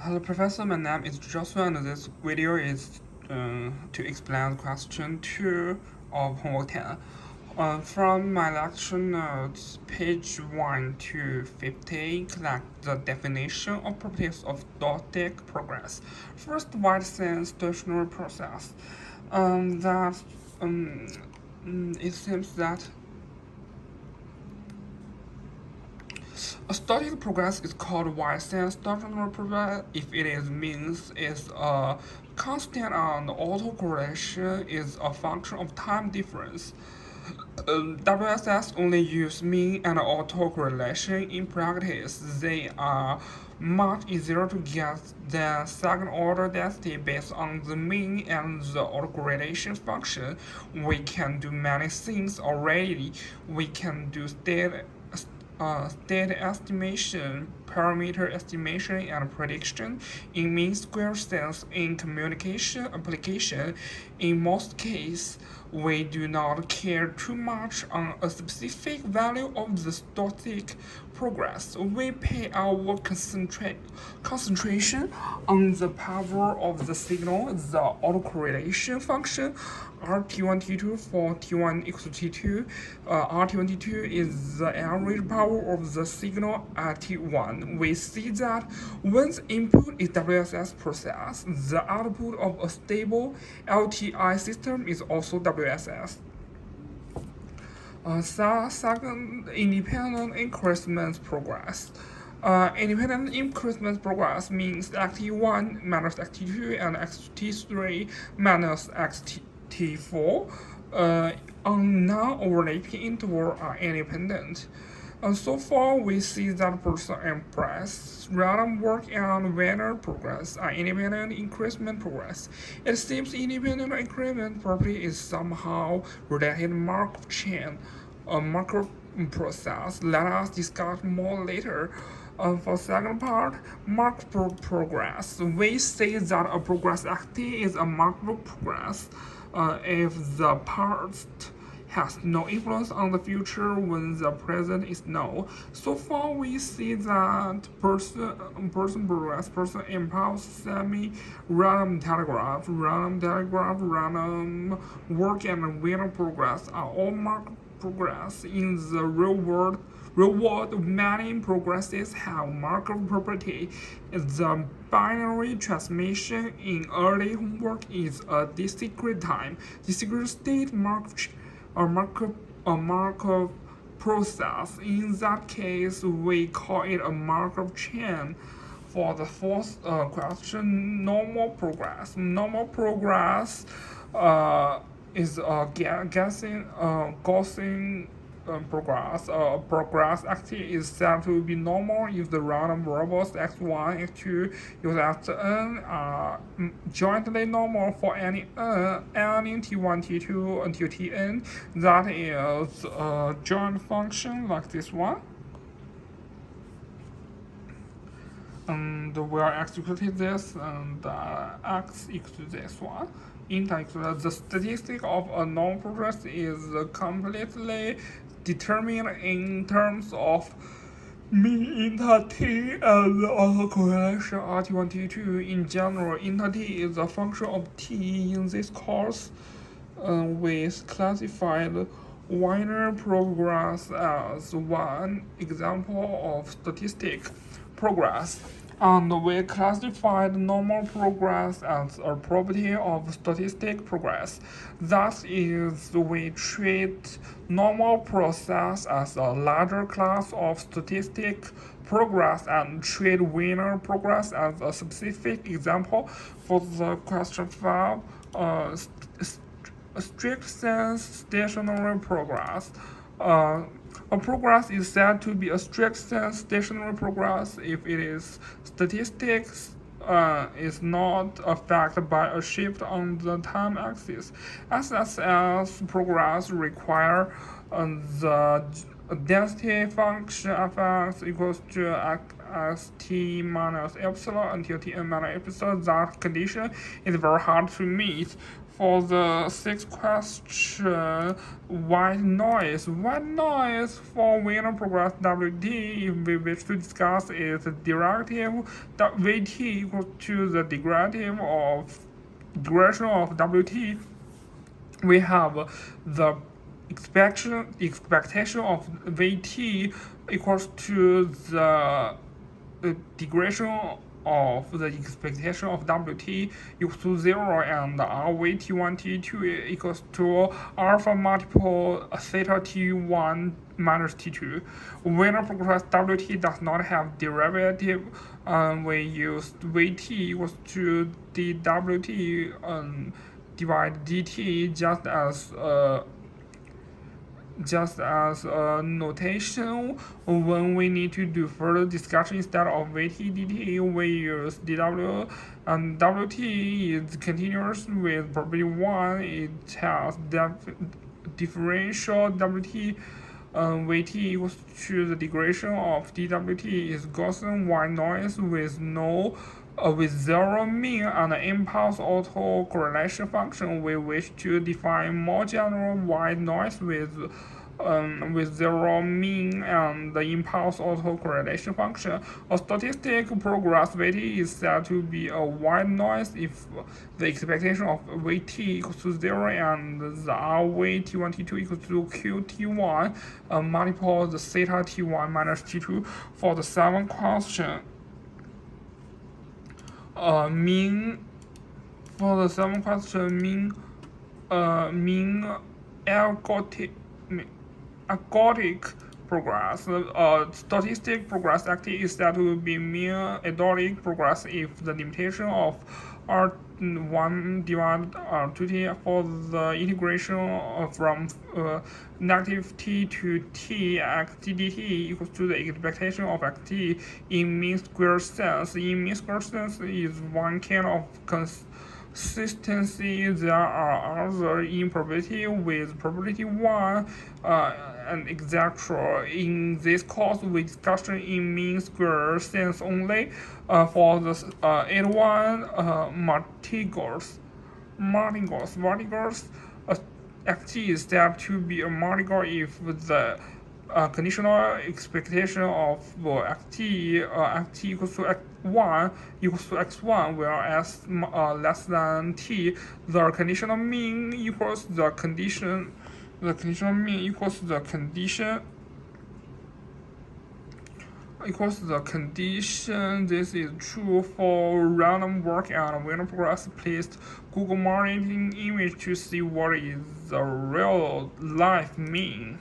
Hello, Professor. My name is Joshua, and this video is to explain question 2 of homework 10. From my lecture notes, page 1 to 50, collect the definition of properties of static progress. First, wide sense stationary process. It seems that a static progress is called y-sense stationary progress if it is means is a constant and autocorrelation is a function of time difference. WSS only use mean and autocorrelation in practice. They are much easier to get than second order density based on the mean and the autocorrelation function. We can do many things already. We can do state estimation, parameter estimation, and prediction in mean square sense in communication application. In most cases, we do not care too much on a specific value of the static progress. We pay our concentration on the power of the signal, the autocorrelation function, RT1, T2 for T1 equals to T2. RT1, T2 is the average power of the signal at T1. We see that when the input is WSS process, the output of a stable LTI system is also WSS. Second, independent increment progress. Independent increment progress means xt1 minus xt2 and xt3 minus xt4 on non-overlapping interval are independent. So far, we see that person and price, random work and Wiener progress are independent increment progress. It seems independent increment property is somehow related Markov chain, a Markov process. Let us discuss more later. For second part, Markov progress. We say that a progress activity is a Markov progress if the past has no influence on the future when the present is null. So far, we see that person progress, person impulse, semi-random telegraph, random work, and Wiener progress are all marked progress. In the real world, many progresses have Markov property. The binary transmission in early homework is a discrete time, discrete state Markov process. In that case, we call it a Markov chain. For the fourth question, normal progress. Normal progress is Gaussian progress. Progress activity is said to be normal if the random variables x1, x2, xn are jointly normal for any n t1, t2 until tn. That is a joint function like this one. And we are executing this, and x equals to this one. The statistic of a normal progress is completely determined in terms of mean inter t and the autocorrelation RT1, T2. In general, inter t is a function of t. In this course, we classified Wiener progress as one example of statistic progress, and we classified normal progress as a property of statistic progress. Thus, we treat normal process as a larger class of statistic progress and treat Wiener progress as a specific example. For the question 5, strict sense stationary progress. A progress is said to be a strict sense stationary progress if it is statistics is not affected by a shift on the time axis. SSS progress require the density function fx equals to xt minus epsilon until tn minus epsilon. That condition is very hard to meet. For the sixth question, white noise. White noise for linear progress Wt, if we wish to discuss its derivative, Vt equals to the derivative of duration of Wt. We have the expectation of Vt equals to the duration of the expectation of Wt equals to 0, and RV T1 T2 equals to alpha multiple theta T1 minus T2. When a progress Wt does not have derivative, we use Vt equals to dWt divide dt just as a notation. When we need to do further discussion, instead of Vt dt, we use dw, and Wt is continuous with property 1. It has differential Wt. Vt equals to the degradation of dWt is Gaussian white noise with zero mean and impulse autocorrelation function. We wish to define more general white noise with zero mean and the impulse autocorrelation function. A statistic progress Vt is said to be a white noise if the expectation of Vt equals to 0 and the RV T1 T2 equals to Qt1 multiple the theta T1 minus T2. For the seventh question, mean algorithmic progress. Statistic progress active is said to be mean algorithmic progress if the limitation of R1 divided R2t for the integration from negative t to t xt dt equals to the expectation of xt in mean square sense. In mean square sense is one kind of consistency. There are other in probability with probability 1 and etc. In this course, we discussion in mean square sense only. For the 81 martingales, ft is said to be a martingale if the conditional expectation of ft equals to x1 equals to x1, whereas less than t, the conditional mean equals the condition. The conditional mean equals the condition. This is true for random walk and random progress. Please Google marketing image to see what is the real life mean.